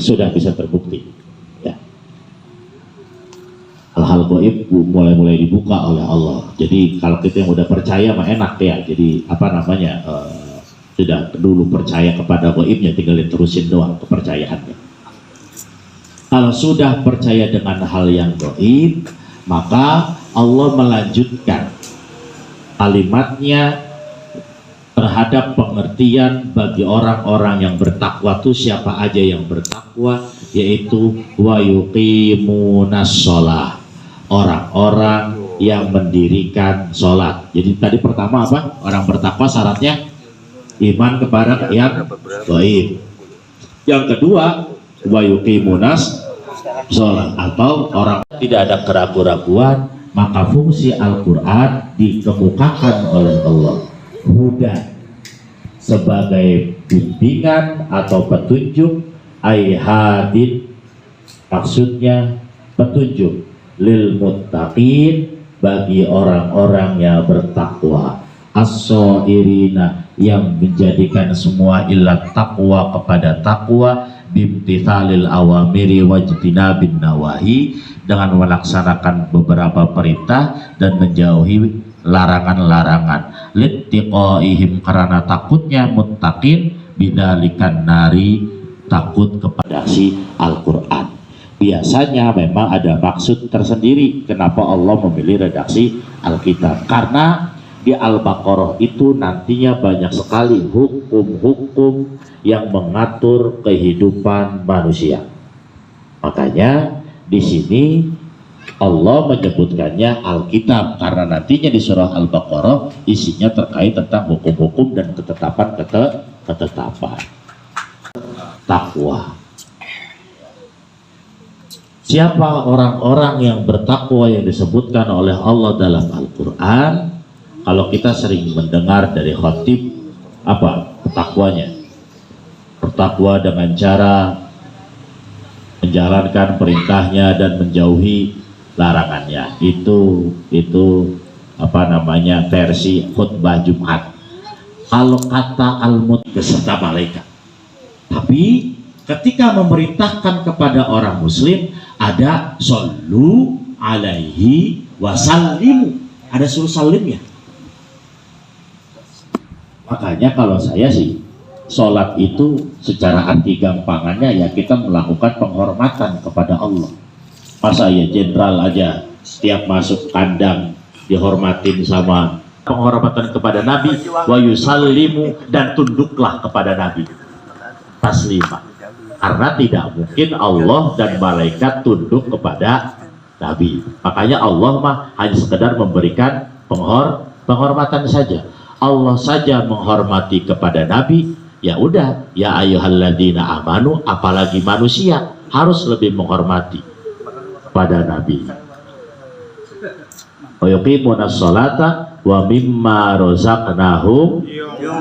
sudah bisa terbukti. Ya. Hal-hal gaib mulai dibuka oleh Allah. Jadi kalau kita yang udah percaya mah enak ya. Jadi sudah dulu percaya kepada gaibnya, tinggal diterusin doang kepercayaannya. Kalau sudah percaya dengan hal yang gaib, maka Allah melanjutkan kalimatnya terhadap pengertian bagi orang-orang yang bertakwa. Itu siapa aja yang bertakwa, yaitu wa yuqimunas shalah, orang-orang yang mendirikan sholat. Jadi tadi pertama apa? Orang bertakwa syaratnya iman kepada yang gaib. Yang kedua wa yuqimunas shalah, atau orang tidak ada keraguan-raguan, maka fungsi Al-Quran dikemukakan oleh Allah huda sebagai bimbingan atau petunjuk, ayhadin maksudnya petunjuk, lil muttaqin bagi orang-orang yang bertakwa, as-shairina yang menjadikan semua ilat takwa kepada takwa, bimtithalil awamiri wajtinabin nawahi, dengan melaksanakan beberapa perintah dan menjauhi larangan-larangan, littiqaihim karena takutnya muttaqin, bidzalikan nari takut kepada si Al-Quran. Biasanya memang ada maksud tersendiri kenapa Allah memilih redaksi Alkitab, karena di Al-Baqarah itu nantinya banyak sekali hukum-hukum yang mengatur kehidupan manusia. Makanya di sini Allah menyebutkannya Alkitab, karena nantinya di surah Al-Baqarah isinya terkait tentang hukum-hukum dan ketetapan takwa. Siapa orang-orang yang bertakwa yang disebutkan oleh Allah dalam Al-Quran? Kalau kita sering mendengar dari khatib, apa takwanya? Bertakwa dengan cara menjalankan perintahnya dan menjauhi larangannya. Itu versi khutbah Jumat. Kalau kata al-mut beserta malaikat. Tapi ketika memerintahkan kepada orang muslim ada shollu alaihi wasallimu, ada suruh salimnya. Makanya kalau saya sih, sholat itu secara arti gampangannya ya kita melakukan penghormatan kepada Allah. Masa ya jenderal aja setiap masuk kandang dihormatin sama penghormatan kepada Nabi, wa yusallimu, dan tunduklah kepada Nabi taslima, karena tidak mungkin Allah dan malaikat tunduk kepada Nabi. Makanya Allah mah hanya sekedar memberikan penghormatan saja. Allah saja menghormati kepada Nabi, ya udah, ya ayyuhalladzina amanu, apalagi manusia harus lebih menghormati pada Nabi. Wa yuqimunas sholata wa mimma razaqnahum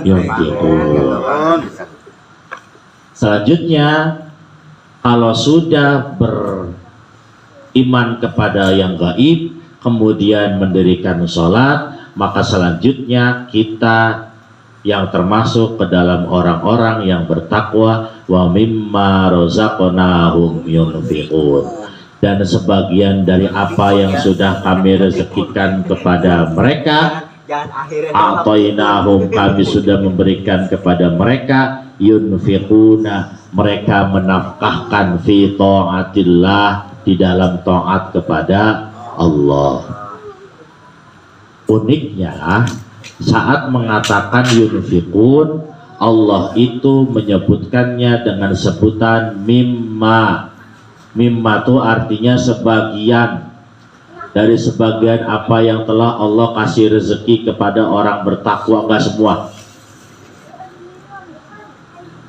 yunfiqun. Selanjutnya, kalau sudah beriman kepada yang gaib kemudian mendirikan sholat, maka selanjutnya kita yang termasuk ke dalam orang-orang yang bertakwa, wa mimma razaqnahum yunfiqun, dan sebagian dari apa yang sudah kami rezekikan kepada mereka, a'tainahum, kami sudah memberikan kepada mereka, yunfiquna, mereka menafkahkan fi ta'atillah, di dalam taat kepada Allah. Uniknya saat mengatakan yunfiqun, Allah itu menyebutkannya dengan sebutan mimma. Mimma itu artinya sebagian dari sebagian apa yang telah Allah kasih rezeki kepada orang bertakwa, enggak semua.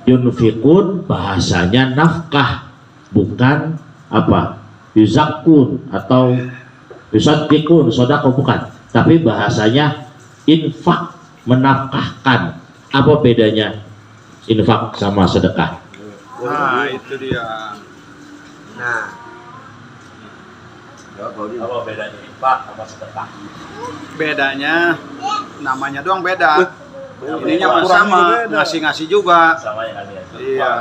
Yunfiqun bahasanya nafkah, bukan apa yuzakun atau yusaddiqun, sodako, bukan, tapi bahasanya infak, menafkahkan. Apa bedanya infak sama sedekah? Nah itu dia. Nah, apa bedanya infak sama sedekah? bedanya namanya doang beda. Ininya mah sama, ngasih-ngasih juga. Sama yang kalian. Iya.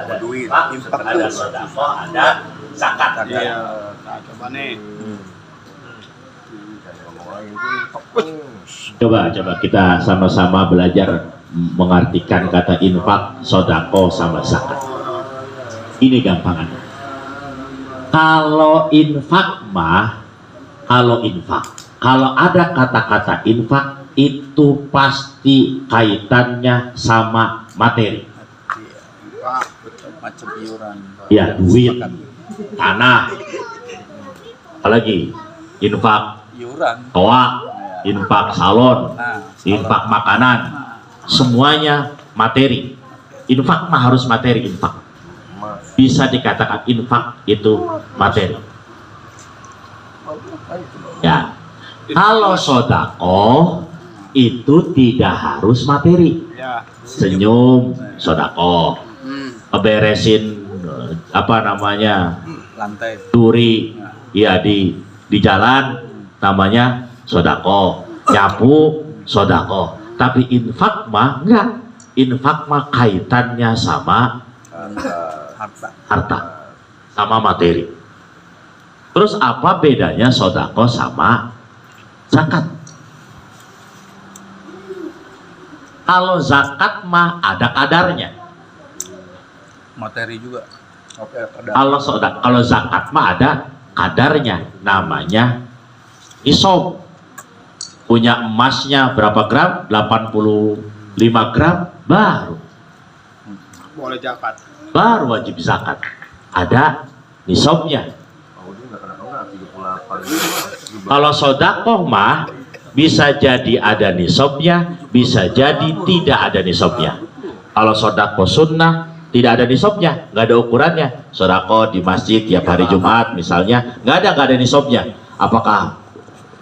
ada duit, infak, ada sedekah, ada zakat. Iya, nah, coba nih. Coba kita sama-sama belajar mengartikan kata infak, sodako sama zakat. Ini gampangannya. Kalau infak mah, kalau ada kata-kata infak itu pasti kaitannya sama materi. Infak, macam iuran. Ya, duit, tanah, apalagi infak Iuran. toa, infak salon, infak makanan, semuanya materi. Infak mah harus materi. Infak bisa dikatakan infak itu materi. Ya, kalau sodako itu tidak harus materi. Ya. Senyum sodako, beresin apa namanya Lantai. duri ya di jalan namanya sodako, nyapu sodako. Tapi infak mah enggak, infak mah kaitannya sama harta sama materi. Terus apa bedanya sodako sama zakat? Kalau zakat mah ada kadarnya. Materi juga. Oke, ada. Kalau zakat mah ada kadarnya, namanya nisab. Punya emasnya berapa gram? 85 gram baru Boleh zakat. baru wajib zakat. Ada nisabnya. Kalau sodakoh mah bisa jadi ada nisabnya, bisa jadi tidak ada nisabnya. Kalau sodakoh sunnah tidak ada nisabnya, nggak ada ukurannya. Sodakoh di masjid tiap hari Jumat misalnya, nggak ada nisabnya. Apakah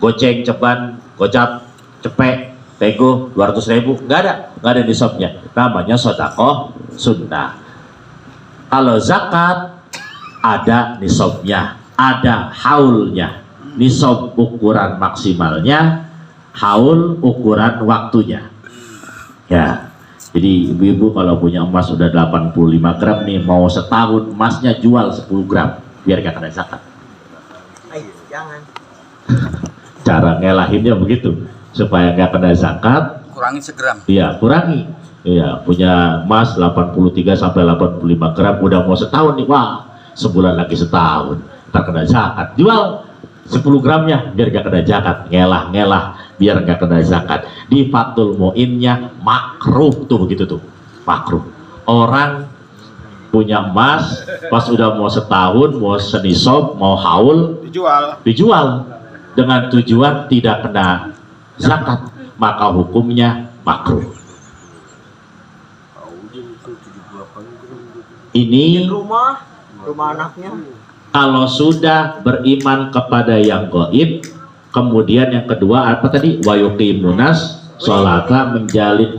goceng, ceban, gocap, cepek, tego 200.000? Nggak ada nisabnya. Namanya sodakoh sunnah. Kalau zakat ada nisabnya, ada haulnya. Nisab ukuran maksimalnya, haul ukuran waktunya. Ya, jadi ibu-ibu kalau punya emas sudah 85 gram nih, mau setahun emasnya jual 10 gram biar gak kena zakat. Jangan. Cara ngelahinnya begitu supaya gak kena zakat. Kurangi segram. Iya, kurangi. Iya, punya emas 83 sampai 85 gram udah mau setahun nih, wah sebulan lagi setahun, tak kena zakat, jual 10 gramnya biar gak kena zakat. Ngelah biar gak kena zakat. Di Fathul Mu'innya makruh tuh, begitu tuh, makruh. Orang punya emas pas udah mau setahun, mau senisab, mau haul, dijual dengan tujuan tidak kena zakat, maka hukumnya makruh. Ini Rumah anaknya. kalau sudah beriman kepada yang gaib. Kemudian yang kedua apa tadi? Wa yuqimunas sholata, menjalin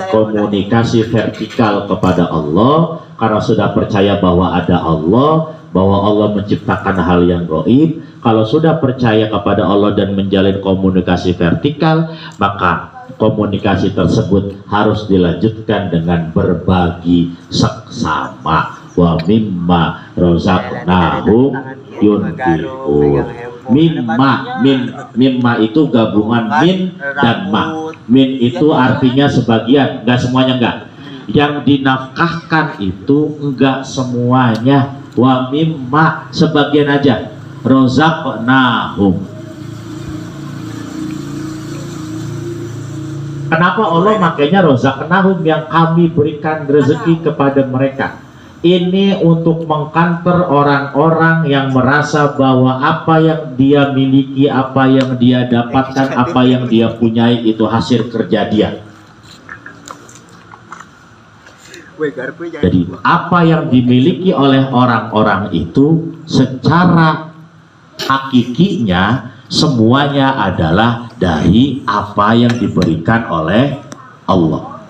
komunikasi vertikal kepada Allah, karena sudah percaya bahwa ada Allah, bahwa Allah menciptakan hal yang gaib. Kalau sudah percaya kepada Allah dan menjalin komunikasi vertikal, maka komunikasi tersebut harus dilanjutkan dengan berbagi seksama. Wa mimma rozaqnahum yunfiqun. Mimma itu gabungan min dan ma. Min itu artinya sebagian, enggak semuanya, enggak. Yang dinafkahkan itu enggak semuanya. Wa mimma sebagian aja. Rozaqnahum. Kenapa Allah makanya rozaqnahum, yang kami berikan rezeki kepada mereka? Ini untuk mengkanter orang-orang yang merasa bahwa apa yang dia miliki, apa yang dia dapatkan, apa yang dia punyai itu hasil kerja dia. Jadi apa yang dimiliki oleh orang-orang itu secara hakikinya semuanya adalah dari apa yang diberikan oleh Allah.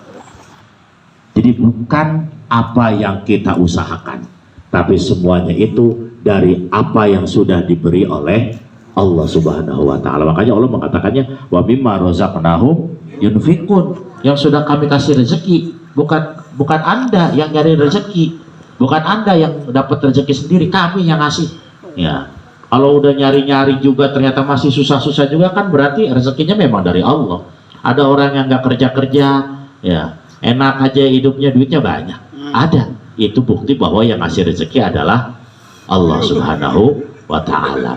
Jadi bukan apa yang kita usahakan, tapi semuanya itu dari apa yang sudah diberi oleh Allah Subhanahu wa Ta'ala. Makanya Allah mengatakannya wa mimma rozaqnahum yunfiqun, yang sudah kami kasih rezeki, bukan Anda yang nyari rezeki. Bukan Anda yang dapat rezeki sendiri, kami yang ngasih. Ya. Kalau udah nyari-nyari juga ternyata masih susah-susah juga, kan berarti rezekinya memang dari Allah. Ada orang yang nggak kerja-kerja, ya enak aja hidupnya, duitnya banyak. Ada. Itu bukti bahwa yang ngasih rezeki adalah Allah Subhanahu wa Ta'ala.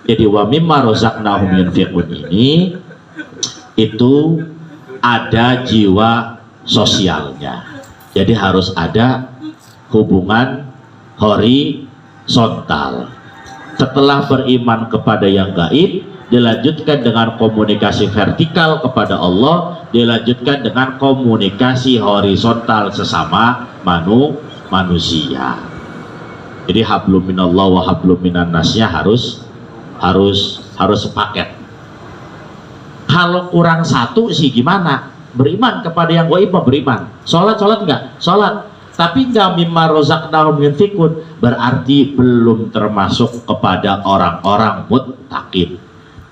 Jadi wa mimma razaqnahum yunfiqun ini itu ada jiwa sosialnya. Jadi harus ada hubungan horizontal. Setelah beriman kepada yang gaib, dilanjutkan dengan komunikasi vertikal kepada Allah, dilanjutkan dengan komunikasi horizontal sesama manusia. Jadi hablum minallah wa hablum minan nasnya harus sepaket. Kalau kurang satu sih gimana? Beriman kepada yang gaib, beriman. Sholat enggak? Sholat. Tapi nggak mimma rozaqnahum yunfikun, berarti belum termasuk kepada orang-orang muttaqin.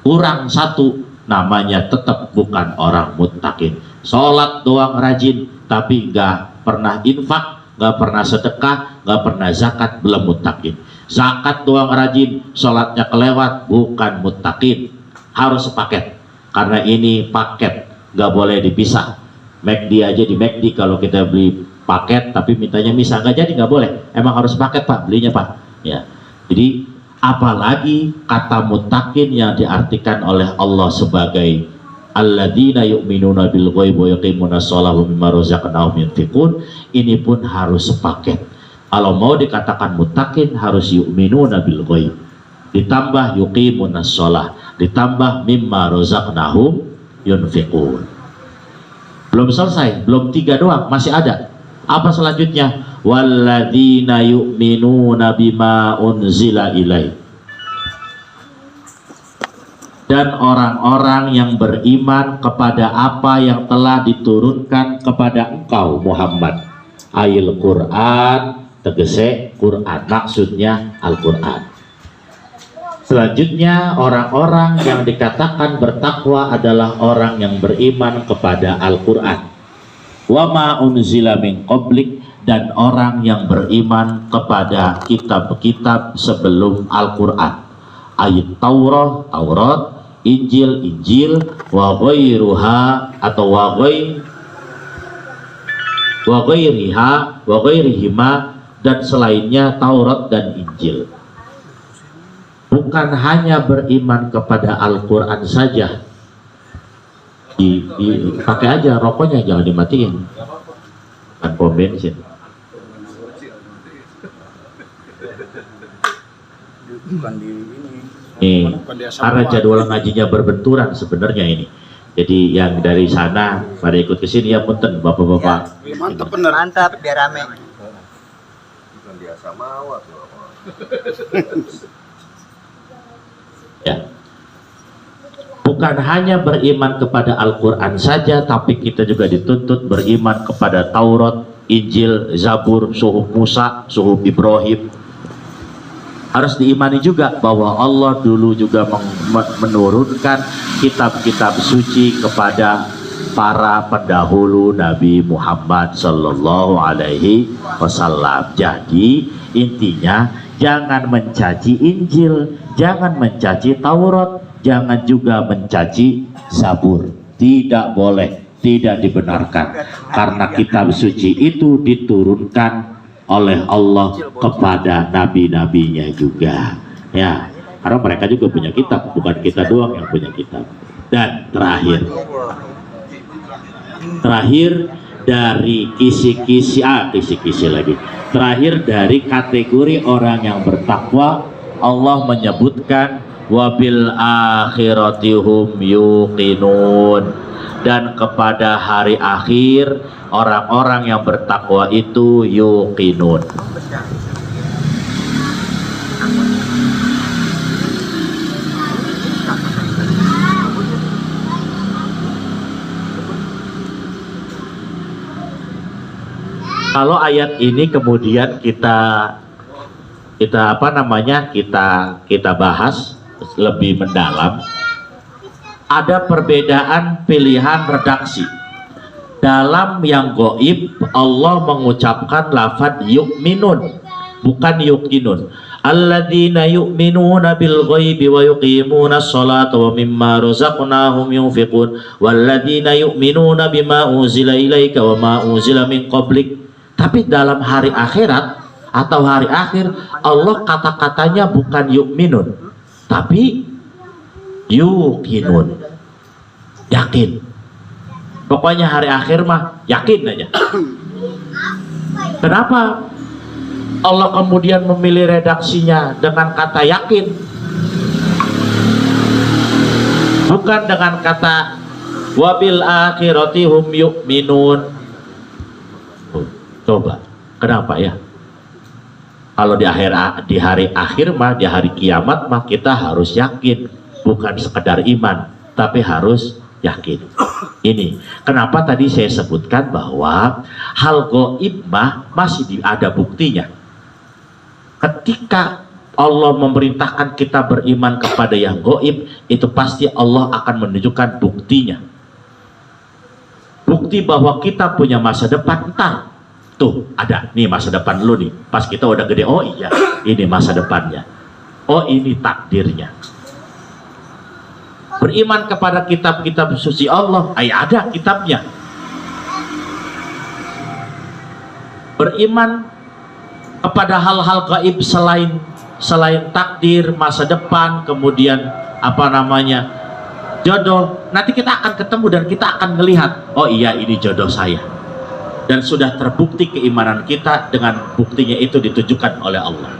Kurang satu, namanya tetap bukan orang muttaqin. Sholat doang rajin, tapi nggak pernah infak, nggak pernah sedekah, nggak pernah zakat, belum muttaqin. Zakat doang rajin, sholatnya kelewat, bukan muttaqin. Harus sepaket, karena ini paket, nggak boleh dipisah. McD aja di McD kalau kita beli paket tapi mintanya misah, nggak jadi, nggak boleh, emang harus paket Pak belinya Pak, ya. Jadi apalagi kata muttaqin yang diartikan oleh Allah sebagai alladzina yu'minuna bil ghaib wa yuqimuna sholata wa mimma razaqnahum yunfiqun, ini pun harus sepaket. Kalau mau dikatakan muttaqin harus yu'minuna bil ghaib, ditambah yuqimuna sholah, ditambah mimma razaqnahum yunfiqun. Belum selesai, belum 3 doang, masih ada. Apa selanjutnya? Walladzina yu'minuna bima unzila ilaih. Dan orang-orang yang beriman kepada apa yang telah diturunkan kepada engkau Muhammad. Ayil Quran, tegese Quran, maksudnya Al-Quran. Selanjutnya orang-orang yang dikatakan bertakwa adalah orang yang beriman kepada Al-Quran. Wa ma unzila min qablik, dan orang yang beriman kepada kitab-kitab sebelum Al-Quran. Ayat Taurat, Injil, wa ghairuha atau wa ghairihima, dan selainnya Taurat dan Injil. Bukan hanya beriman kepada Al-Quran saja. Pakai aja rokoknya, jangan dimatiin, kan pom bensin. Bukan di ini. Karena jadwal ngajinya berbenturan sebenarnya ini. Jadi yang dari sana pada ikut ke sini ya punten bapak-bapak. Ya, mantap bener. Mantap, biar rame. Bukan biasa mawar loh. Ya. Bukan hanya beriman kepada Al-Quran saja, tapi kita juga dituntut beriman kepada Taurat, Injil, Zabur, Suhuf Musa, Suhuf Ibrahim. Harus diimani juga bahwa Allah dulu juga menurunkan kitab-kitab suci kepada para pendahulu Nabi Muhammad Sallallahu Alaihi Wasallam. Jadi intinya jangan mencaci Injil, jangan mencaci Taurat, jangan juga mencaci Zabur. Tidak boleh, tidak dibenarkan, karena kitab suci itu diturunkan oleh Allah kepada nabi-nabinya juga, ya. Karena mereka juga punya kitab, bukan kita doang yang punya kitab. Dan terakhir dari kisi-kisi lagi. Terakhir dari kategori orang yang bertakwa, Allah menyebutkan wabil akhirati hum yuqinun, dan kepada hari akhir orang-orang yang bertakwa itu yuqinun. Kalau ayat ini kemudian kita bahas lebih mendalam, ada perbedaan pilihan redaksi. dalam yang goib Allah mengucapkan lafaz yu'minun, bukan yuqinun. Alladzina yu'minuna bil ghaibi wa yuqimuna sholata wa mimma razaqnahum yunfiqun walladzina yu'minuna bima unzila ilaika wa ma unzila min qablik. Tapi dalam hari akhirat atau hari akhir Allah kata-katanya bukan yu'minun tapi yuqinun, yakin. Pokoknya hari akhir mah yakin aja. Kenapa Allah kemudian memilih redaksinya dengan kata yakin, bukan dengan kata wabil akhirati hum yu'minun? Coba, kenapa ya? Kalau di hari akhir mah, di hari kiamat mah kita harus yakin, bukan sekedar iman, tapi harus yakin. Ini kenapa tadi saya sebutkan bahwa hal gaib mah masih ada buktinya. Ketika Allah memerintahkan kita beriman kepada yang gaib, itu pasti Allah akan menunjukkan buktinya. Bukti bahwa kita punya masa depan, entar tuh ada nih masa depan lu nih, pas kita udah gede, oh iya ini masa depannya, oh ini takdirnya. Beriman kepada kitab-kitab suci Allah, ada kitabnya. Beriman kepada hal-hal gaib selain takdir, masa depan, kemudian jodoh. Nanti kita akan ketemu dan kita akan melihat, oh iya ini jodoh saya. Dan sudah terbukti keimanan kita dengan buktinya itu ditunjukkan oleh Allah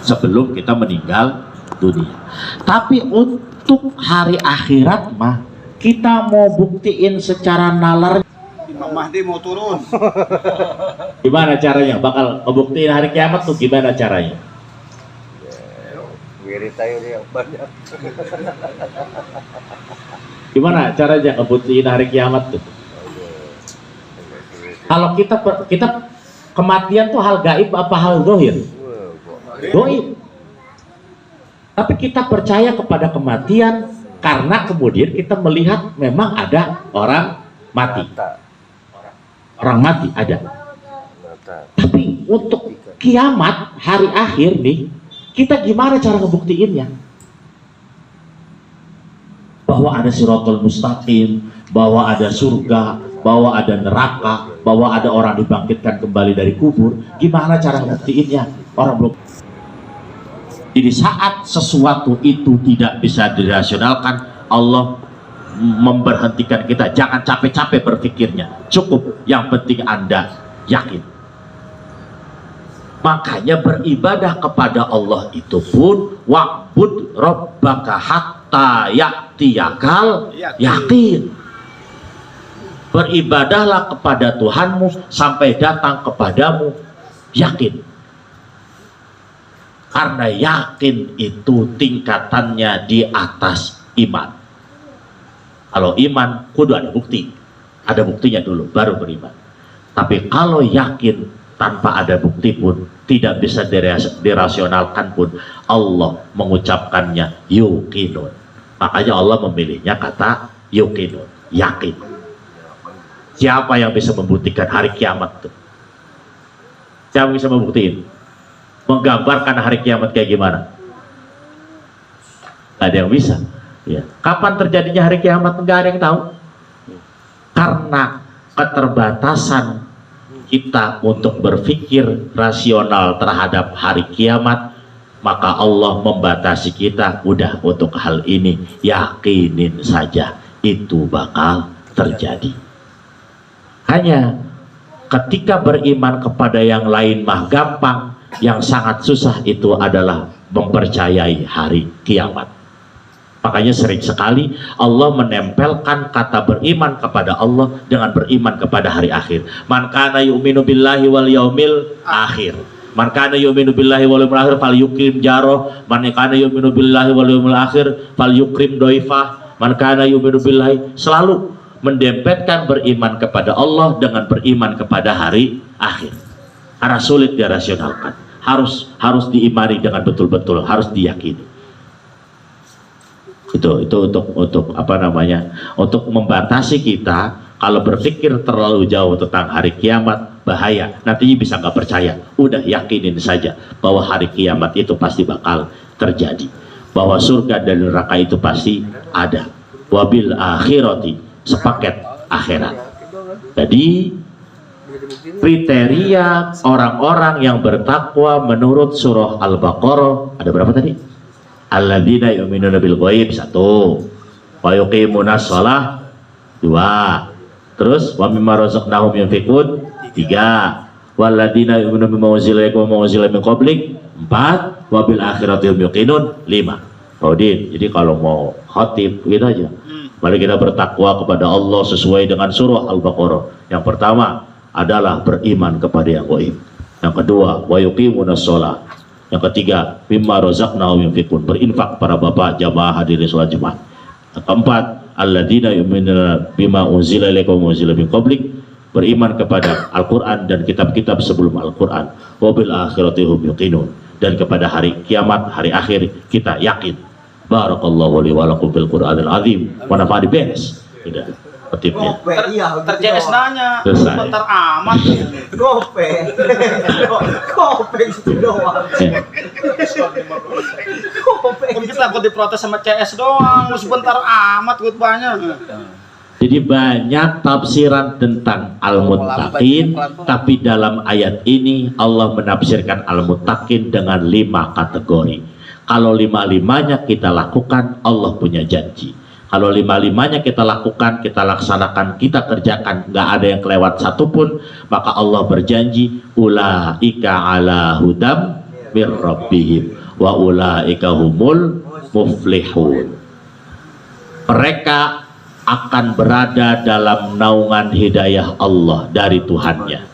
sebelum kita meninggal dunia. Tapi untuk hari akhirat mah kita mau buktiin secara nalar. Imam Mahdi mau turun. Gimana caranya? Bakal ngebuktiin hari kiamat tuh gimana caranya? Wirid aja dia banyak. Gimana caranya ngebuktiin hari kiamat tuh? Kalau kita kematian tuh hal gaib apa hal zahir? Gaib. Tapi kita percaya kepada kematian karena kemudian kita melihat memang ada orang mati. Orang mati ada. Tapi untuk kiamat hari akhir nih, kita gimana cara ngebuktiinnya? Bahwa ada siratal mustaqim, bahwa ada surga, bahwa ada neraka, bahwa ada orang dibangkitkan kembali dari kubur. Gimana cara ngebuktiinnya? Orang belum. Jadi saat sesuatu itu tidak bisa dirasionalkan, Allah memberhentikan kita. Jangan capek-capek berpikirnya, cukup yang penting Anda yakin. Makanya beribadah kepada Allah itu pun wa'bud rabbaka hatta ya'tiyakal yakin. Beribadahlah kepada Tuhanmu sampai datang kepadamu yakin. Karena yakin itu tingkatannya di atas iman. Kalau iman kudu ada bukti, ada buktinya dulu baru beriman. Tapi kalau yakin tanpa ada bukti pun tidak bisa dirasionalkan pun, Allah mengucapkannya yuqinun. Makanya Allah memilihnya kata yuqinun, yakin. Siapa yang bisa membuktikan hari kiamat tuh? Siapa bisa membuktiin? Menggambarkan hari kiamat kayak gimana? Gak ada yang bisa. Ya. Kapan terjadinya hari kiamat? Nggak ada yang tahu. Karena keterbatasan kita untuk berpikir rasional terhadap hari kiamat, maka Allah membatasi kita. Udah, untuk hal ini yakinin saja itu bakal terjadi. Hanya ketika beriman kepada yang lain mah gampang, yang sangat susah itu adalah mempercayai hari kiamat. Makanya sering sekali Allah menempelkan kata beriman kepada Allah dengan beriman kepada hari akhir. Man kana yu'minu billahi wal yaumil akhir. Man kana yu'minu billahi wal yaumil akhir falyukrim jaro. Man kana yu'minu billahi wal yaumil akhir falyukrim doifah. Man kana yu'minu billahi, selalu mendempetkan beriman kepada Allah dengan beriman kepada hari akhir. Karena sulit dirasionalkan. Harus diimani dengan betul-betul, harus diyakini. Itu untuk apa namanya? Untuk membatasi kita Kalau berpikir terlalu jauh tentang hari kiamat, bahaya. Nantinya bisa nggak percaya. Udah yakinin saja bahwa hari kiamat itu pasti bakal terjadi. Bahwa surga dan neraka itu pasti ada. Wabil akhirati, sepaket akhirat. Jadi kriteria orang-orang yang bertakwa menurut surah Al-Baqarah ada berapa tadi? Alladzina yu'minuna bil ghaib 1, wa yuqimunas shalah 2, terus wa mimma razaqnahum yunfiqun 3, walladzina yu'minuna bima unzila ilaikum wa ma unzila min qablik 4, wa bil akhirati hum yuqinun 5. Udin. Jadi kalau mau khatib gitu aja. Mari kita bertakwa kepada Allah sesuai dengan surah Al-Baqarah. Yang pertama adalah beriman kepada yang gaib. Yang kedua, wa yuqimunas shalah. Yang ketiga, mimma razaqnahum yunfiqun, berinfak para bapak jamaah hadirin salat Jumat. Yang keempat, alladzina yu'minuna bima unzila ilaikum wa unzila min qablik, beriman kepada Al-Qur'an dan kitab-kitab sebelum Al-Qur'an. Wa bil akhirati hum yuqinun, dan kepada hari kiamat, hari akhir kita yakin. Barakallahu li wa lakum fil Qur'anil azim. Mana Pak beres? Tidak. Ketipnya. Ter-CS nanya, Selesai. bentar amat. Gope. Gope gitu doang. Gope. Kan kita takut diprotes sama CS doang, sebentar amat khutbahnya. Jadi banyak tafsiran tentang al-muttaqin, tapi dalam ayat ini Allah menafsirkan al-muttaqin dengan 5 kategori. Kalau 5-5-nya kita lakukan, Allah punya janji. Kalau 5-5-nya kita lakukan, kita laksanakan, kita kerjakan, nggak ada yang kelewat satupun, maka Allah berjanji, ulaika ala hudam mir rabbihim wa ulaika humul muflihun. Mereka akan berada dalam naungan hidayah Allah dari Tuhannya.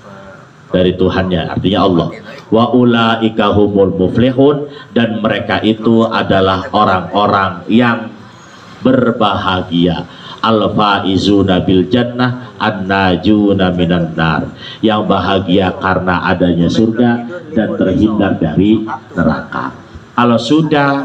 Dari Tuhannya, artinya Allah. Wa ulaika humul muflihun, dan mereka itu adalah orang-orang yang berbahagia. Al-faizuna bil jannah an-najuna minan nar, yang bahagia karena adanya surga dan terhindar dari neraka. Kalau sudah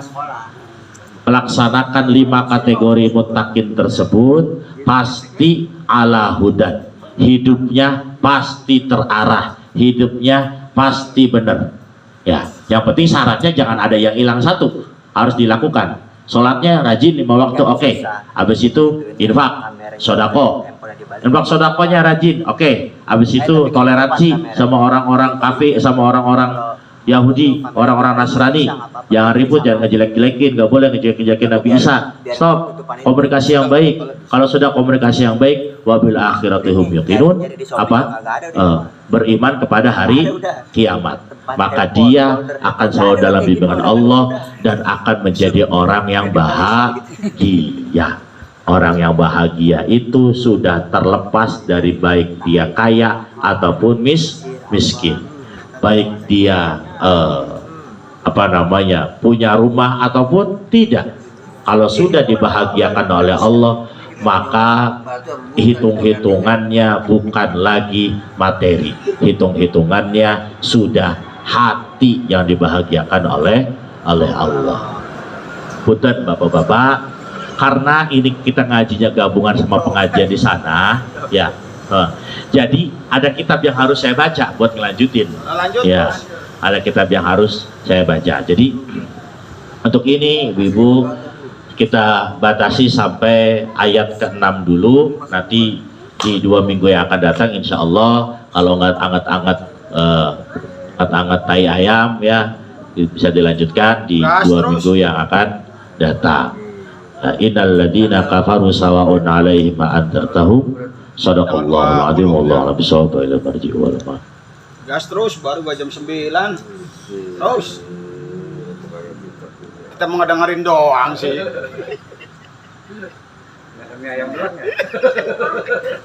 melaksanakan 5 kategori muttaqin tersebut, pasti ala hudan, hidupnya pasti terarah, hidupnya pasti benar. Ya, yang penting syaratnya jangan ada yang hilang satu, harus dilakukan. Sholatnya rajin 5 waktu, oke. Habis itu infak, sodako. Infak sodakonya rajin, oke. Habis itu toleransi sama orang-orang kafir, sama orang-orang Yahudi, orang-orang Nasrani. Jangan ribut, jangan ngejelek-jelekin, gak boleh ngejelek-jelekin Nabi Isa. Stop, komunikasi yang baik. Kalau sudah komunikasi yang baik, wabil akhirati hum yuqinun, apa? Beriman kepada hari kiamat. Maka dia akan selalu dalam bimbingan Allah dan akan menjadi orang yang bahagia. Orang yang bahagia itu sudah terlepas dari baik dia kaya ataupun miskin, baik dia punya rumah ataupun tidak. Kalau sudah dibahagiakan oleh Allah, maka hitung-hitungannya bukan lagi materi, hitung-hitungannya sudah hati yang dibahagiakan oleh Allah. Punten bapak-bapak, karena ini kita ngajinya gabungan sama pengajian di sana, ya. Jadi ada kitab yang harus saya baca buat ngelanjutin. Lanjut, Ya, ada kitab yang harus saya baca. Jadi untuk ini ibu-ibu kita batasi sampai ayat ke-6 dulu. Nanti di 2 minggu yang akan datang, insya Allah kalau nggak anget-anget tai ayam ya bisa dilanjutkan di 2 minggu yang akan datang. Innal ladina kafaru sawa'un 'alaihim ma anzartahum sadaqallahul 'azim wallahu bisawab ila marji wal ma. Gas terus, baru jam 9. Terus. Kita mau ngedengerin doang sih. Ayam doang ya?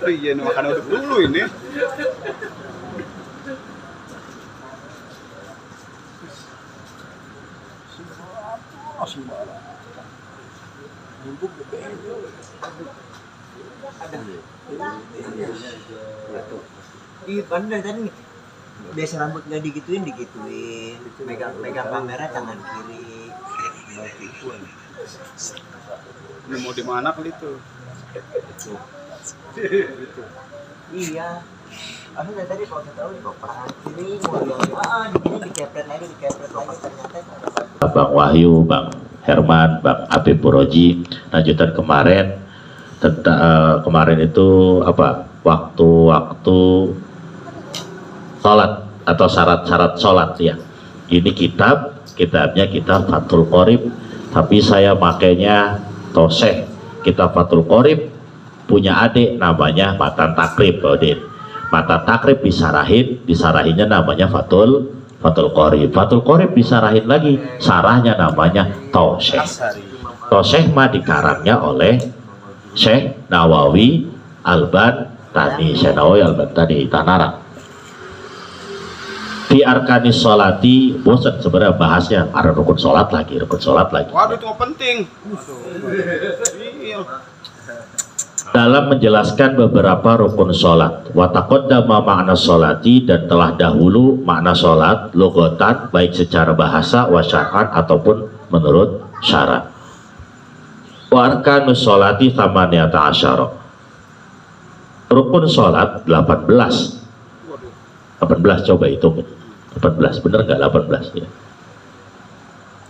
Iya, makan uduk dulu ini. Iya kan dari tadi nih. Biasa rambut nggak digituin, megang kamera tangan kiri. Ini mau di mana kali itu? Iya. Aku dari tadi kalau tahu di koparan kiri mau yang di sini dikepret lagi ternyata. Bang Wahyu, Bang Herman, Bang Habib Puroji, lanjutan kemarin tentang kemarin itu apa? Waktu-waktu sholat atau syarat-syarat sholat ya. Ini kitabnya kitab Fathul Qorib, tapi saya makainya Toseh. Kitab Fathul Qorib punya adik namanya Matan Takrib, Odin. Matan Takrib disarahinnya namanya Fathul Qorib. Fathul Qorib disarahin lagi, sarahnya namanya Toseh. Toseh mah dikarangnya oleh Syekh Nawawi Al-Bantani, Syekh Nawawi Al-Bantani Tanara. Fi arkanis sholati, bosan sebenarnya bahasnya, ada rukun sholat lagi. Waduh, itu penting. Iya. Dalam menjelaskan beberapa rukun sholat, wa taqaddama makna sholati, dan telah dahulu makna sholat logotan baik secara bahasa wa syar'an ataupun menurut syarat. Wa arkanus sholati thamaniyata asyara, rukun sholat 18 coba hitung 18, bener nggak 18 ya?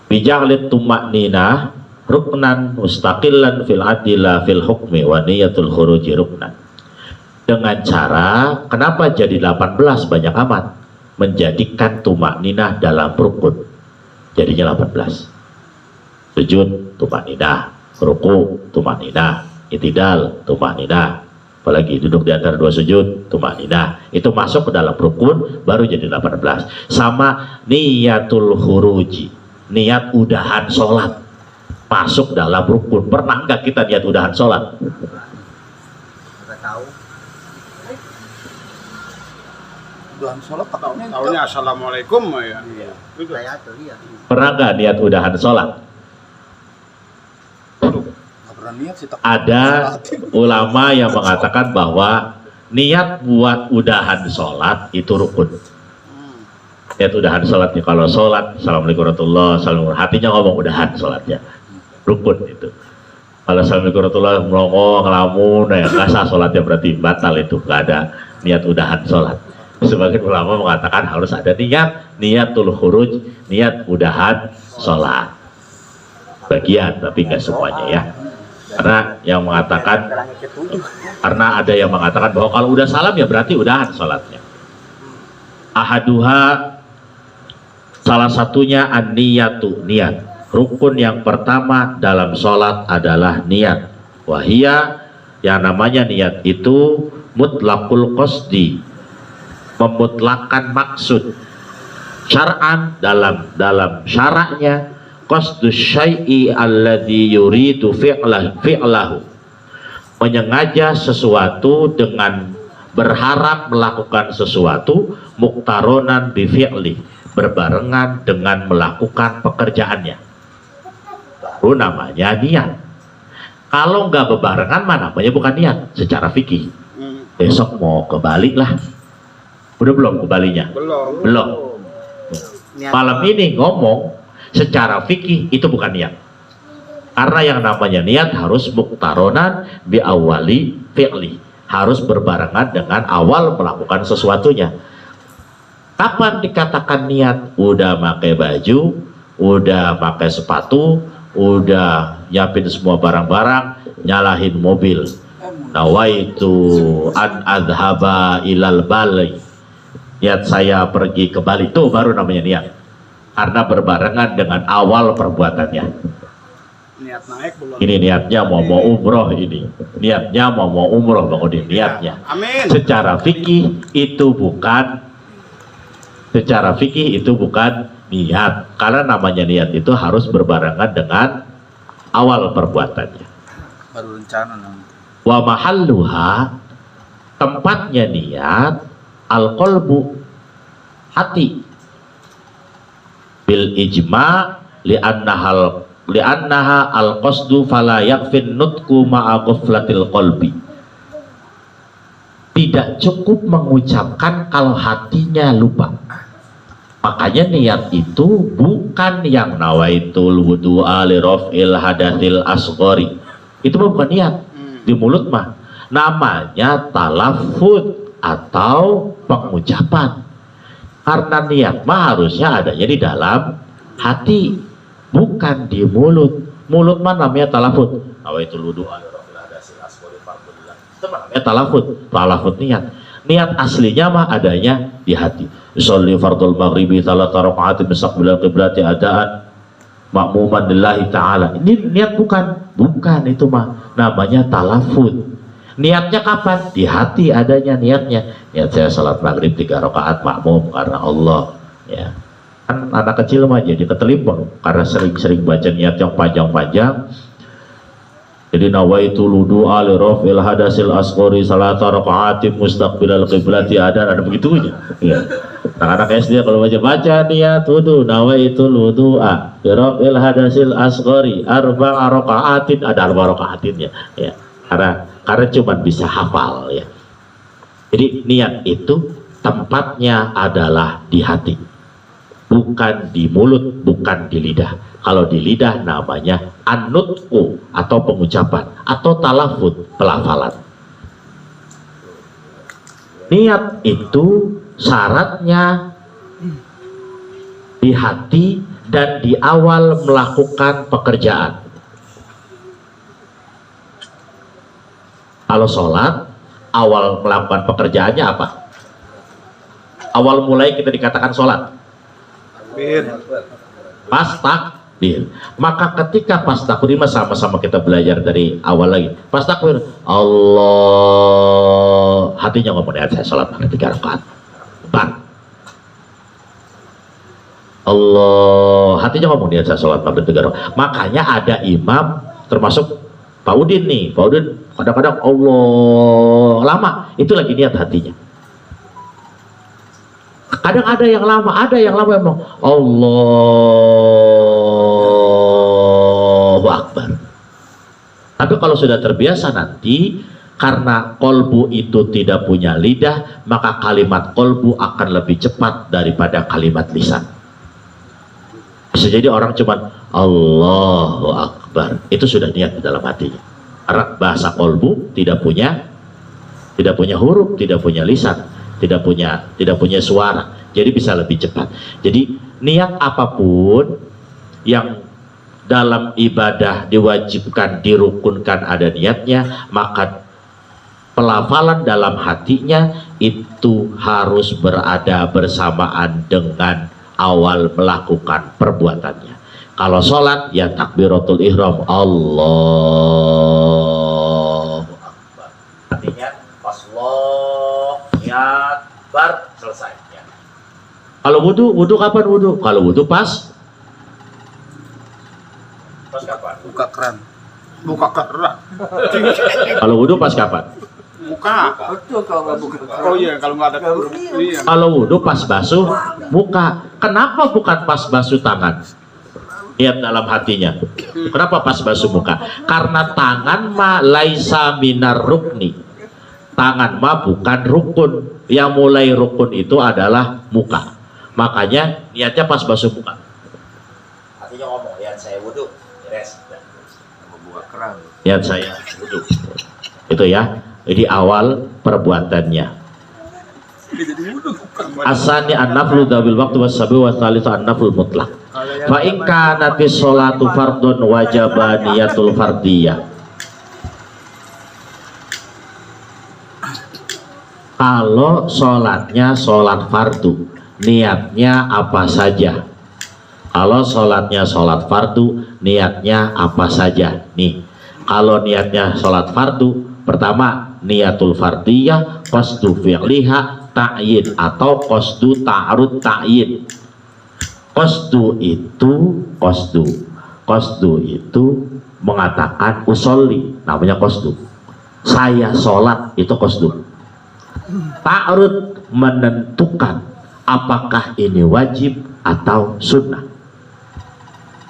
Bijahlit tumakninah ruknan mustaqillan fil adila fil hukmi wa niyatul khuruji ruknan. Dengan cara, kenapa jadi 18 banyak amat? Menjadikan tumakninah dalam rukun, jadinya 18. Sujud tumakninah, ruku tumakninah, itidal tumakninah, apalagi duduk di antara dua sujud tumakninah, itu masuk ke dalam rukun, baru jadi 18. Sama niyatul khuruji, niat udahan sholat, masuk dalam rukun. Pernah nggak kita niat udahan sholat? Nggak tahu. Udahan sholat tahunya assalamualaikum ya. Iya. Saya tuh iya. Pernah nggak niat udahan sholat? Ada ulama yang mengatakan bahwa niat buat udahan sholat itu rukun. Niat udahan sholatnya, kalau sholat assalamualaikum warahmatullahi wabarakatuh, hatinya ngomong udahan sholatnya, rukun itu. Kalau assalamualaikum warahmatullahi wabarakatuh melongo ngelamun ya nggak sah sholatnya, berarti batal, itu nggak ada niat udahan sholat. Sebagian ulama mengatakan harus ada niatul khuruj, niat udahan sholat, bagian tapi nggak semuanya ya. Karena ada yang mengatakan bahwa kalau udah salam ya berarti udahan sholatnya. Ahaduha, salah satunya an-niyatu, niat. Rukun yang pertama dalam sholat adalah niat. Wahia, yang namanya niat itu mutlaqul qasdi, memutlakan maksud. Syar'an, dalam syaraknya, qasdu syai'i alladhi yuridu fi'lahu, menyengaja sesuatu dengan berharap melakukan sesuatu, muktaronan bi fi'li, berbarengan dengan melakukan pekerjaannya, itu namanya niat. Kalau nggak berbarengan mana namanya bukan niat secara fikih. Besok mau ke Bali lah, udah belum ke Balinya? Belum. Malam ini ngomong secara fikih itu bukan niat, karena yang namanya niat harus muktaronan bi awali fi'li, harus berbarengan dengan awal melakukan sesuatunya. Kapan dikatakan niat? Udah pakai baju, udah pakai sepatu, udah nyiapin semua barang-barang, nyalahin mobil, nawaitu an adhaba ilal Bali, niat saya pergi ke Bali, itu baru namanya niat, karena berbarengan dengan awal perbuatannya. Niat naik belum. Ini niatnya mau umroh, ini niatnya mau umroh Bang Udin, niatnya. Amin. Secara fikih itu bukan niat, karena namanya niat itu harus berbarengan dengan awal perbuatannya. Baru rencana namanya. Wa mahalluha, tempatnya niat, al-qalbu, hati. Bil ijma' li'annaha al-qasdu fala yakfin nutku ma'a ghaflatil qalbi. Tidak cukup mengucapkan kalau hatinya lupa. Makanya niat itu bukan yang nawaitul wudu'a li raf'il hadatsil asghari. Itu bukan niat di mulut mah. namanya talafut atau pengucapan. Karena niat mah harusnya adanya di dalam hati, bukan di mulut. Mulut mah namanya talafut. Nawaitul wudu itu namanya talafut, talafut niat. Niat aslinya mah adanya di hati. Sholli fardul maghribi thalatha raka'atin mustaqbilal qiblati adaan ma'muman lillahi ta'ala. Ini niat bukan itu mah namanya talafut. Niatnya kapan? Di hati adanya niatnya. Niat saya salat maghrib 3 rakaat makmum karena Allah. Ya. Kan anak kecil mah jadi ketelimpang karena sering-sering baca niat yang panjang-panjang. Jadi nawaitu wudu'a li raf'il hadasil asghari salata raka'atin mustaqbilal qiblati ada begitunya. Ya. Anak-anak SD kalau baca niat wudu nawaitu wudu'a li raf'il hadasil asghari arba'a raka'atin ada 4 raka'atin ya. Ya. Karena cuma bisa hafal ya. Jadi niat itu tempatnya adalah di hati, bukan di mulut, bukan di lidah. Kalau di lidah namanya an-nutqu atau pengucapan atau talafut, pelafalan. Niat itu syaratnya di hati dan di awal melakukan pekerjaan. Kalau sholat, awal melakukan pekerjaannya apa? Awal mulai kita dikatakan sholat. Pas takbir. Maka ketika pas takbir, sama-sama kita belajar dari awal lagi. Pas takbir, Allah, hatinya ngomong, saya sholat maghrib 3 rakaat. 4. Allah, hatinya ngomong, saya sholat maghrib 3 rakaat. Makanya ada imam, termasuk Pak Udin nih, Pak Udin kadang-kadang Allah lama, itu lagi niat hatinya. Kadang ada yang lama emang Allahu Akbar. Tapi kalau sudah terbiasa nanti, karena kolbu itu tidak punya lidah, maka kalimat kolbu akan lebih cepat daripada kalimat lisan. Bisa jadi orang cuman Allahu Akbar, itu sudah niat di dalam hatinya. Karena bahasa kolbu tidak punya huruf, tidak punya lisan, tidak punya suara, jadi bisa lebih cepat. Jadi niat apapun yang dalam ibadah diwajibkan, dirukunkan ada niatnya, maka pelafalan dalam hatinya itu harus berada bersamaan dengan awal melakukan perbuatannya. Kalau sholat ya takbiratul ihram, Allahu Akbar. Artinya pas niat bar selesai. Ya. Kalau wudu kapan wudu? Kalau wudu pas kapan? Buka keran. Kalau wudu pas kapan? Muka. Betul kalau nggak buka. Oh iya, kalau nggak ada. Iya. Kalau wudu pas basuh muka. Kenapa bukan pas basuh tangan? Lihat dalam hatinya. Kenapa pas basuh muka? Karena tangan ma laisa minar rukni. Tangan ma bukan rukun. Yang mulai rukun itu adalah muka. Makanya niatnya pas basuh muka. Artinya ngomong, lihat saya wudu, beres. Membuka keran. Lihat saya wudu. Itu ya. Jadi awal perbuatannya. Asani an-naflu dabil waktu wasabi wa thalithu an-naflu mutlak. Fa in kanatis sholatu fardun wajaba niyatul fardiyah. Kalau sholatnya sholat fardu, niatnya apa saja? Kalau sholatnya sholat fardu, niatnya apa saja? Nih, kalau niatnya sholat fardu, pertama niatul fardiyah, qasdu fi'liha ta'yin atau qasdu ta'arud ta'yin. Qasdu itu mengatakan usolli, namanya qasdu. Saya sholat, itu qasdu. Ta'arud menentukan apakah ini wajib atau sunnah.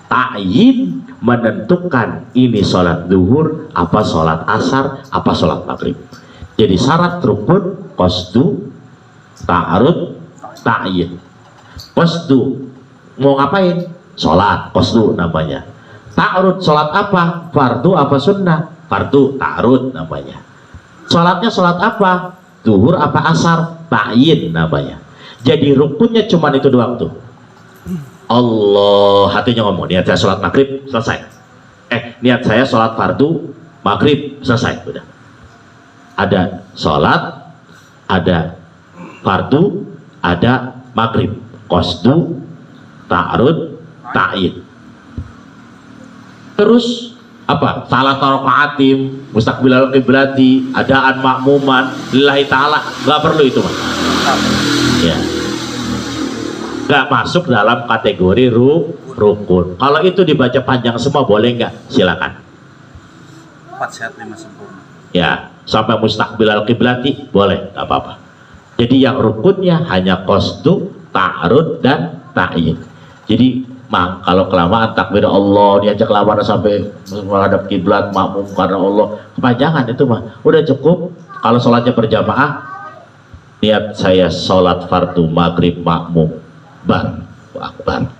Ta'yin menentukan ini sholat zuhur, apa sholat asar, apa sholat maghrib. Jadi syarat rukun qasdu, ta'arud, ta'yin. Qasdu mau ngapain? Sholat, qasdu namanya. Ta'arud sholat apa? Fardu apa sunnah? Fardu, ta'arud namanya. Sholatnya sholat apa? Zuhur apa asar? Ta'yin namanya. Jadi rukunnya cuma itu doang tuh. Allah, hatinya ngomong, niat saya sholat maghrib, selesai. Niat saya sholat fardu, maghrib, selesai. Udah. Ada sholat, ada fardu, ada maghrib. Qasdu, ta'arud, ta'yin. Terus apa? Salat rakaatim, mustaqbilal qiblati, adaan makmuman, lillahi ta'ala, nggak perlu itu mas. Ya. Nggak masuk dalam kategori rukun. Kalau itu dibaca panjang semua boleh nggak? Silakan. 4 sehat 5 sempurna. Ya, sampai mustaqbilal qiblati boleh, nggak apa-apa. Jadi yang rukunnya hanya qasdu, ta'arud dan ta'yin. Jadi kalau kelamaan takbir Allah diajak kelamaan sampai menghadap kiblat makmum karena Allah, kepanjangan itu mah. Udah cukup kalau sholatnya berjamaah, niat saya sholat fardu maghrib makmum bar akbar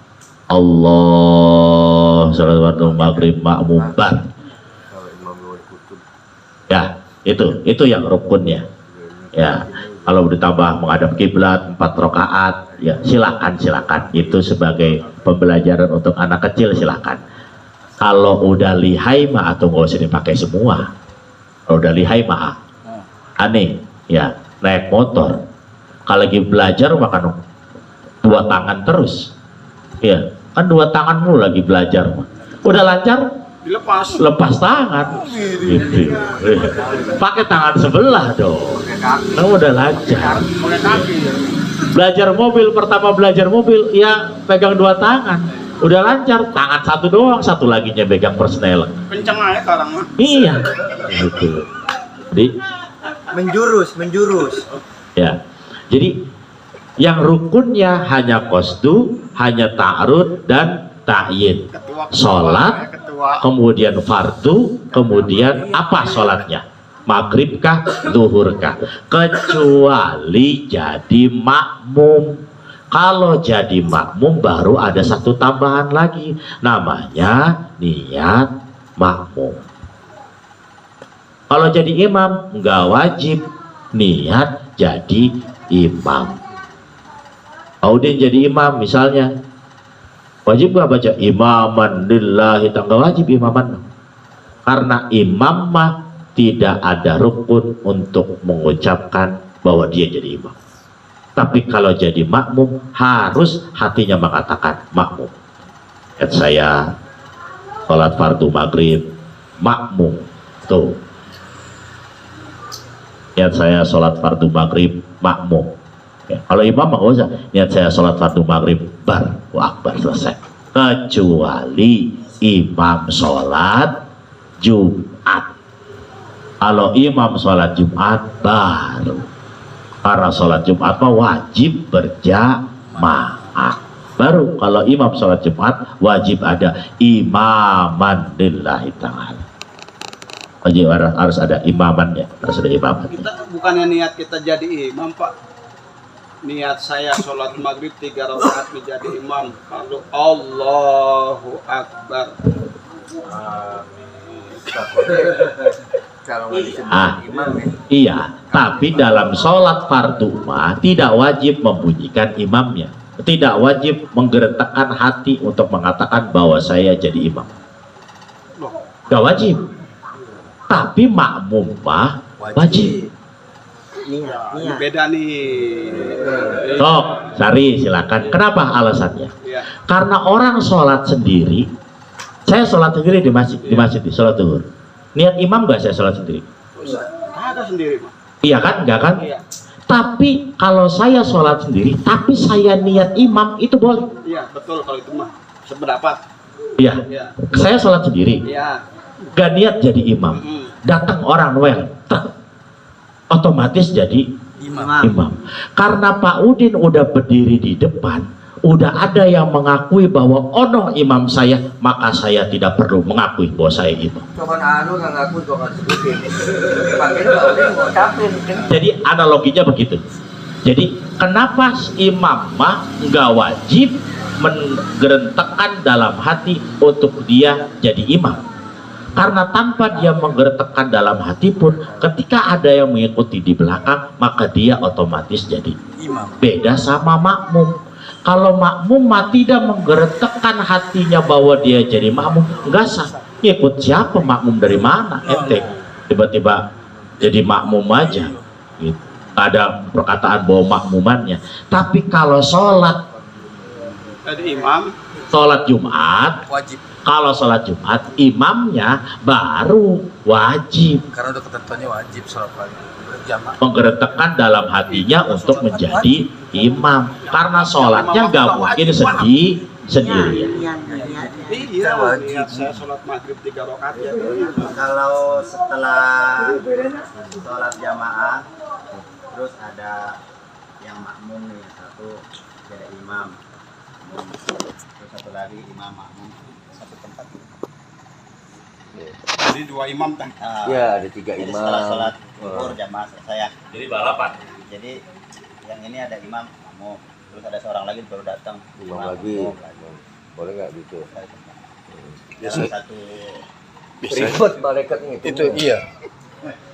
Allah, sholat fardu maghrib makmum bar. Kalau imam luar kutub. Ya itu yang rukunnya. Ya, kalau ditambah menghadap kiblat 4 rakaat, ya silakan itu sebagai pembelajaran untuk anak kecil, silakan. Kalau udah lihai mah atau nggak usah dipakai semua. Kalau udah lihai mah aneh, ya naik motor. Kalau lagi belajar makan 2 tangan terus, ya kan 2 tangan mulu lagi belajar mah. Udah lancar, lepas tangan, gitu. Pakai tangan sebelah dong. Kamu udah lancar. Belajar mobil, pertama belajar mobil, ya pegang 2 tangan. Udah lancar, tangan satu doang, satu laginya pegang persneling. Kencang aja sekarang mah. Iya, gitu. Jadi menjurus. ya, jadi yang rukunnya hanya qasdu, hanya ta'arud dan ta'yin. Sholat, kemudian fardu, kemudian apa sholatnya? Maghrib kah, zuhur kah? Kecuali jadi makmum. Kalau jadi makmum baru ada satu tambahan lagi, namanya niat makmum. Kalau jadi imam nggak wajib niat jadi imam. Audin jadi imam misalnya, wajib nggak baca imaman lillahi ta'ala? Wajib imaman, karena imam mah tidak ada rukun untuk mengucapkan bahwa dia jadi imam. Tapi kalau jadi makmum harus hatinya mengatakan makmum. Lihat saya sholat fardu maghrib makmum tuh. Lihat saya sholat fardu maghrib makmum. Ya, kalau imam nggak usah. Lihat saya sholat fardu maghrib bar akbar, selesai. Kecuali imam sholat Jumat. Kalau imam sholat Jumat baru, karena sholat Jumat wajib berjamaah. Baru kalau imam sholat Jumat wajib ada imaman lillahi ta'ala. Wajib harus ada imamannya, harus ada imaman. Kita bukannya niat kita jadi imam, Pak. Niat saya sholat maghrib 3 rakaat menjadi imam. Lalu Allahu Akbar. Kalau nggak disebut imam ya. Iya, tapi dalam sholat fardu mah tidak wajib membunyikan imamnya, tidak wajib menggeretakkan hati untuk mengatakan bahwa saya jadi imam. Gak wajib. Tapi makmum mah wajib. Niat. Beda nih. Sok, Sari silakan. Kenapa alasannya? Ya. Karena orang sholat sendiri. Saya sholat sendiri di masjid di sholat zuhur. Niat imam nggak saya sholat sendiri? Ada sendiri, Pak. Iya kan, nggak kan? Iya. Tapi kalau saya sholat sendiri, tapi saya niat imam itu boleh. Iya, betul kalau itu mah. Sependapat. Iya. Iya. Saya sholat sendiri, Iya. nggak niat jadi imam. Datang orang noel, otomatis jadi imam. Karena Pak Udin udah berdiri di depan, udah ada yang mengakui bahwa ono imam saya, maka saya tidak perlu mengakui bahwa saya imam. Coba anu nggak ngaku kok nggak sebutin. Pakai kalau dia mau capek kan. Jadi analoginya begitu. Jadi kenapa imam mah nggak wajib menggerentakkan dalam hati untuk dia jadi imam? Karena tanpa dia menggeretekkan dalam hati pun, ketika ada yang mengikuti di belakang, maka dia otomatis jadi Imam. beda sama makmum. Kalau makmum tidak menggeretekkan hatinya bahwa dia jadi makmum, enggak sah. Ikut siapa makmum dari mana? Ente tiba-tiba jadi makmum aja. Gitu. Ada perkataan bahwa makmumannya. Tapi kalau sholat Jumat, Wajib. kalau sholat Jumat, imamnya baru wajib Karena udah ketentuannya wajib sholat lagi. Berjamaah. menggeretekkan dalam hatinya untuk menjadi imam. Karena sholatnya nggak mungkin sendirian. Iya, niat saya sholat maghrib 3 rakaat ya. Kalau setelah sholat jamaah, terus ada yang makmum nih, satu ada imam, terus satu lagi imam makmum, satu tempat. Jadi 2 imam kan. Ya, ada 3 Jadi imam. setelah sholat zuhur jamaah selesai. Jadi balapan. Jadi yang ini ada imam makmum, terus ada seorang lagi baru datang. Imam lagi. makmum. Boleh nggak gitu? Dalam satu Ribet malaikat Itu iya.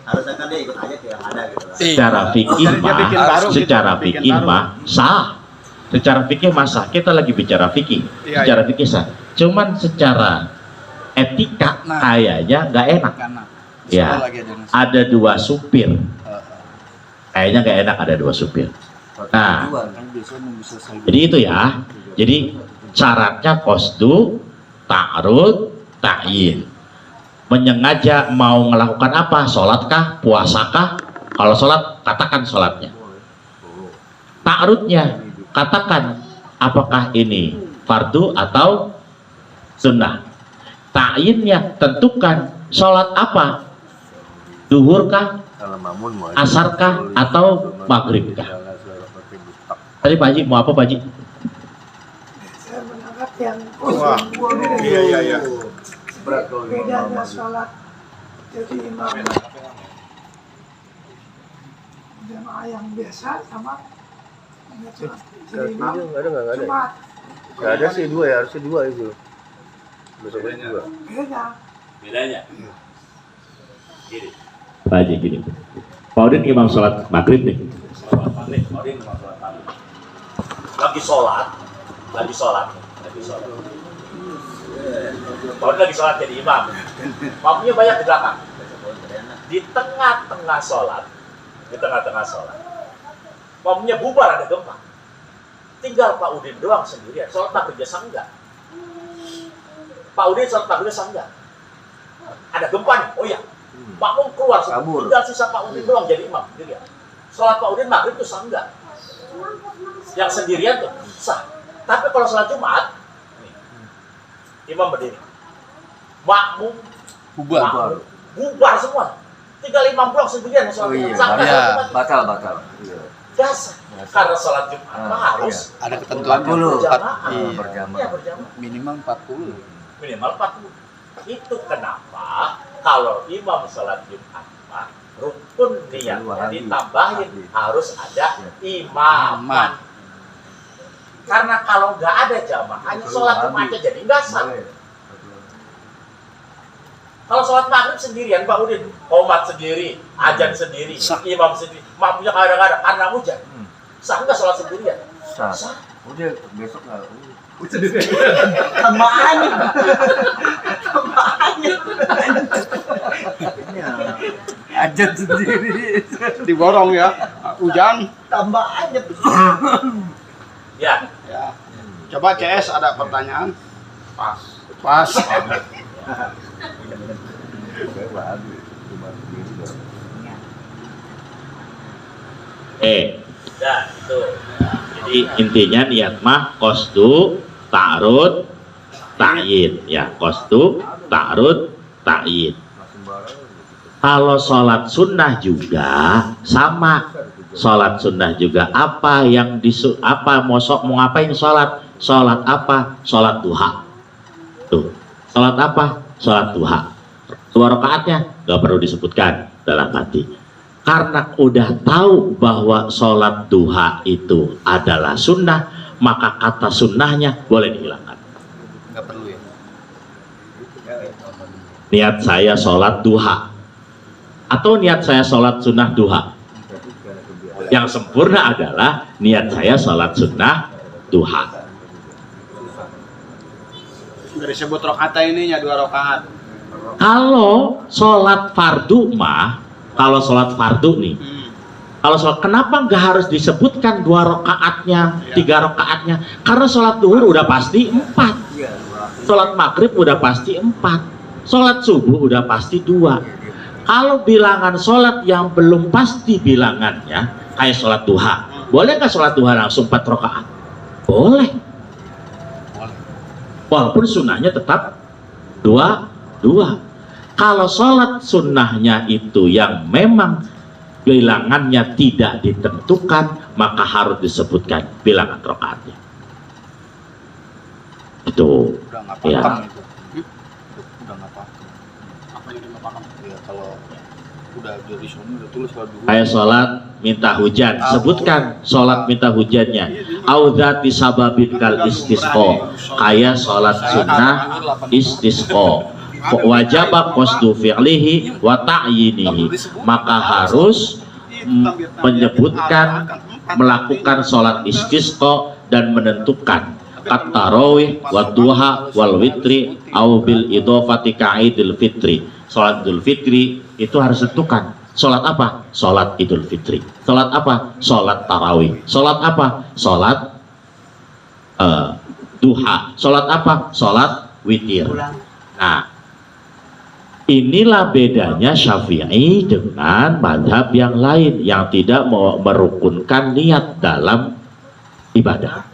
harusnya kan dia ikut aja tidak ada gitu lah. Secara fikih Jadi dia bikin mah, baru gitu, secara bikin fikih baru. mah sah. Secara fikih mah sah. Kita lagi bicara fikih. Iya, Secara iya. fikih sah. Cuman secara etika Nah. kayaknya nggak enak. Karena Ya, lagi ada nasi. ada 2 supir. Kayaknya nggak enak ada 2 supir. Nah, Kan biasanya bisa selesai. jadi itu ya. Jadi syaratnya qasdu, ta'arud, ta'yin. Menyengaja mau melakukan apa? Sholatkah? Puasakah? Kalau sholat, katakan sholatnya. Ta'arudnya, katakan apakah ini fardu atau sunnah. Ta'yinnya, tentukan sholat apa? Duhurkah? Kalau mamun mau Asarkah atau maghribkah? Tadi Pak Haji mau apa Pak Haji? Saya menangkap yang Wah. Iya. berat kalau imam bedanya mamun. sholat jadi imam jamaah yang biasa sama sholat jadi imam Nggak ada. Jumat. Nggak ada sih 2 ya, harusnya 2 itu. Besoknya 2. Beda. Bedanya? Gini. Pak Haji gini. Pak Udin imam sholat maghrib nih. Lagi sholat. Pak Udin lagi sholat jadi imam. Makmumnya banyak di belakang. Di tengah-tengah sholat. Makmumnya bubar, ada gempa. Tinggal Pak Udin doang sendirian. Sholat maghribnya sah enggak? Pak Udin sholat maghribnya sah enggak? Ada gempa nih. Oh iya. Makmum keluar semua. Kabur. Tinggal sisa Pak Udin doang jadi imam. Sendirian. Sholat Pak Udin maghrib itu sah enggak? Yang sendirian tuh sah. Tapi kalau sholat Jumat, nih, imam berdiri, makmum Bubar. bubar semua. Tinggal imam doang sendirian yang sholat Oh iya, Jumat. Sah nggak iya. sholat Jumat? batal. Iya. Nggak sah. Karena sholat Jumat mah harus Ada ketentuannya. 40. berjamaah. Iya. Berjamaah. Iya, berjamaah. Minimal 40. Minimal 40. Itu kenapa kalau imam sholat Jumat mah rukun niatnya ditambahin harus ada imaman. Karena kalau nggak ada jamaahnya sholat Jumatnya jadi nggak sah. Kalau sholat maghrib sendirian Pak Udin, qomat sendiri, azan sendiri, Sah. imam sendiri, makmumnya kadang-kadang karena hujan. Sah nggak sholat sendirian? Sah. Sah. Udah besok nggak. Aja sendiri. Diborong ya. Hujan. Tambah aja. Ya, Ya. Coba CS ada pertanyaan. Pas. ya itu. Jadi intinya niat mah qasdu, ta'arud, ta'yin. Ya, qasdu, ta'arud, ta'yin. Kalau sholat sunnah juga sama. Sholat sunnah juga apa yang mau ngapain sholat? Sholat apa? Sholat duha. Tuh, sholat apa? Sholat duha. 2 rakaatnya nggak perlu disebutkan dalam hati. Karena udah tahu bahwa sholat duha itu adalah sunnah, maka kata sunnahnya boleh dihilangkan. Nggak perlu ya. niat saya sholat duha atau niat saya sholat sunnah duha. Yang sempurna adalah niat saya sholat sunnah duha. Dari sebut rokaat ininya 2 rakaat. Kalau sholat fardu mah, kalau sholat fardu nih, kalau sholat, kenapa nggak harus disebutkan 2 rakaatnya, 3 rakaatnya? Karena sholat duhur udah pasti 4, sholat maghrib udah pasti 4, sholat subuh udah pasti 2. Kalau bilangan sholat yang belum pasti bilangannya, kayak sholat duha, boleh nggak sholat duha langsung 4 rakaat? Boleh. Walaupun sunnahnya tetap 2. Kalau sholat sunnahnya itu yang memang bilangannya tidak ditentukan, maka harus disebutkan bilangan rakaatnya. Itu Udah nggak ya. paham itu. Udah nggak paham. Apa yang nggak paham? Ya kalau udah dari sana udah tulis kalau dulu. Kayak sholat minta hujan, sebutkan sholat minta hujannya. Audzati sababin kal istisqo, kayak sholat sunnah istisqo. Wajaba qasdu fi'lihi wa ta'yinihi, maka harus menyebutkan, melakukan sholat istisqa dan menentukan at-tarawih wa duha wal witri au bil idhofati ka'idil fitri. Sholat idul fitri itu harus tentukan sholat apa? Sholat idul fitri. Sholat apa? Sholat tarawih. Sholat apa? Sholat duha. Sholat apa? Sholat witir. Nah, inilah bedanya Syafi'i dengan madhab yang lain yang tidak merukunkan niat dalam ibadah.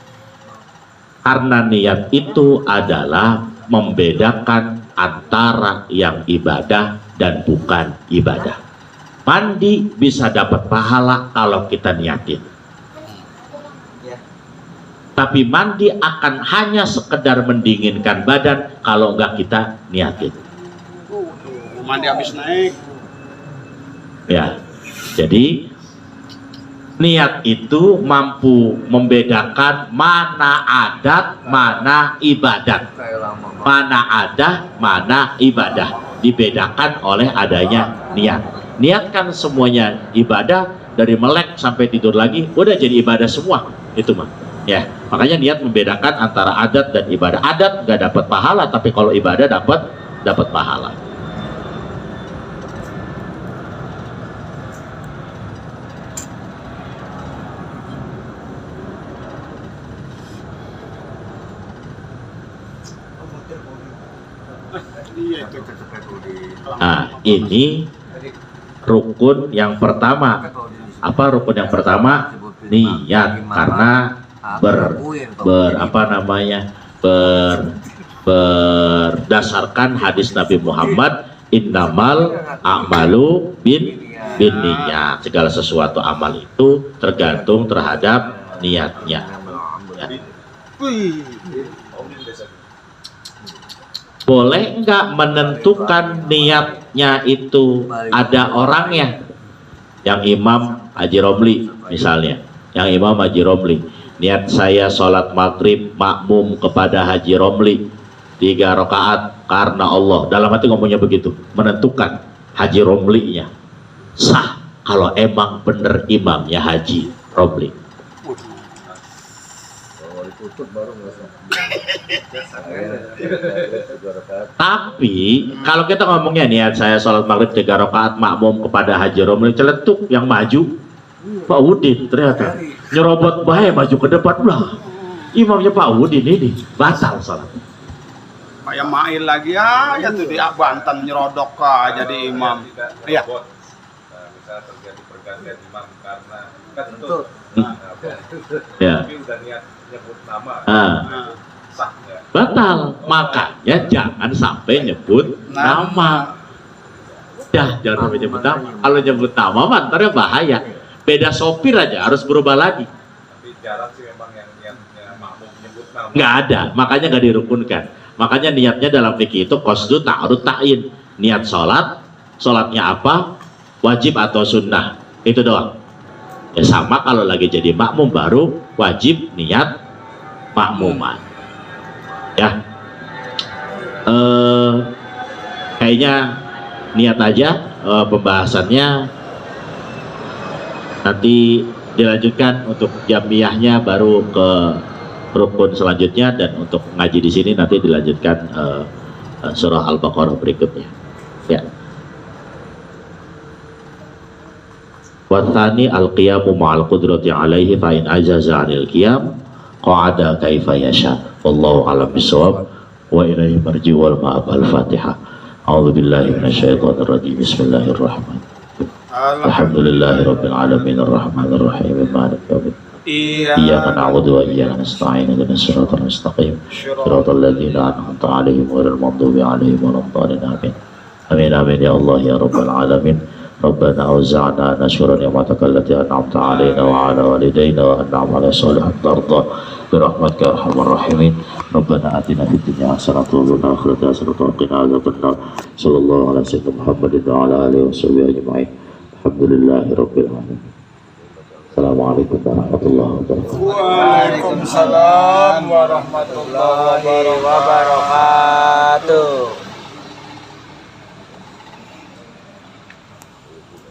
Karena niat itu adalah membedakan antara yang ibadah dan bukan ibadah. Mandi bisa dapat pahala kalau kita niatin. Tapi mandi akan hanya sekedar mendinginkan badan kalau enggak kita niatin. Mandi habis naik. Ya, jadi niat itu mampu membedakan mana adat, mana ibadat. Mana adat, mana ibadah. Dibedakan oleh adanya niat. Niatkan semuanya ibadah, dari melek sampai tidur lagi udah jadi ibadah semua. Itu mah. Ya, makanya niat membedakan antara adat dan ibadah. Adat nggak dapat pahala, tapi kalau ibadah dapat pahala. Iya itu. Nah, ini rukun yang pertama. Apa rukun yang pertama? Niat, karena berdasarkan hadis Nabi Muhammad, innamal a'malu bin niat. Segala sesuatu amal itu tergantung terhadap niatnya. Ya. Boleh enggak menentukan niatnya itu ada orangnya? Yang Imam Haji Romli misalnya, yang Imam Haji Romli, niat saya sholat maghrib makmum kepada Haji Romli 3 rakaat karena Allah. Dalam hati ngomongnya begitu, menentukan Haji Romli-nya sah kalau emang bener imamnya Haji Romli. Tapi kalau kita ngomongnya niat saya sholat maghrib 3 rakaat makmum kepada Haji Romli, celetuk yang maju Pak Udin, ternyata nyerobot bahaya maju ke depan lah. Imamnya Pak Udin ini batal sholat. Kayak main lagi ya tuh di Banten nyerodok jadi imam. Iya. Bisa terjadi pergantian imam karena kan tentu. Ya. Tapi udah niat nyebut nama. Nah, Sah ya. Batal, makanya jangan sampai nyebut nama. Ya, jangan sampai nyebut nama. Kalau nyebut nama, mantarnya bahaya. Beda sopir aja harus berubah lagi. Tapi jarang sih memang yang niatnya makmum nyebut nama. Nggak ada, makanya nggak dirukunkan. Makanya niatnya dalam fikih itu qasdu ta'arud ta'in. Niat sholat, sholatnya apa? Wajib atau sunnah. Itu doang. Ya sama kalau lagi jadi makmum baru wajib niat makmuman. Ya. Kayaknya niat aja pembahasannya, nanti dilanjutkan untuk jamiahnya baru ke rukun selanjutnya, dan untuk ngaji di sini nanti dilanjutkan surah Al-Baqarah berikutnya. Ya. Wathani al-qiyamu ma'al qudrati alaihi fa in ajaza 'anil qiyam qa'ada kaifa yasha. Wallahu a'lam bissawab wa ilaihi marji'u wal ma'ab. Al-Fatihah. A'udzu billahi minasyaitonir rajim. Bismillahirrahmanirrahim. Alhamdulillahi rabbil alamin arrahmanir rahim maliki yaumiddin. Iyyaka na'budu wa iyyaka nasta'in ihdinas siratal mustaqim siratal ladzina an'amta 'alaihim ghairil maghdubi 'alaihim waladdallin. Amin. Amin amin ya Allah ya rabbal alamin. ربنا أوزعنا نشكر نعمتك التي أنعمت علينا وعلى والدينا وأنعم على صالحا ترضى برحمتك يا أرحم الراحمين. ربنا آتنا في الدنيا حسنة وفي الآخرة حسنة وقنا عذاب النار. صلى الله على سيدنا محمد وعلى آله وصحبه أجمعين. الحمد لله رب العالمين. السلام عليكم ورحمة الله وبركاته. Waalaikumsalam warahmatullahi wabarakatuh.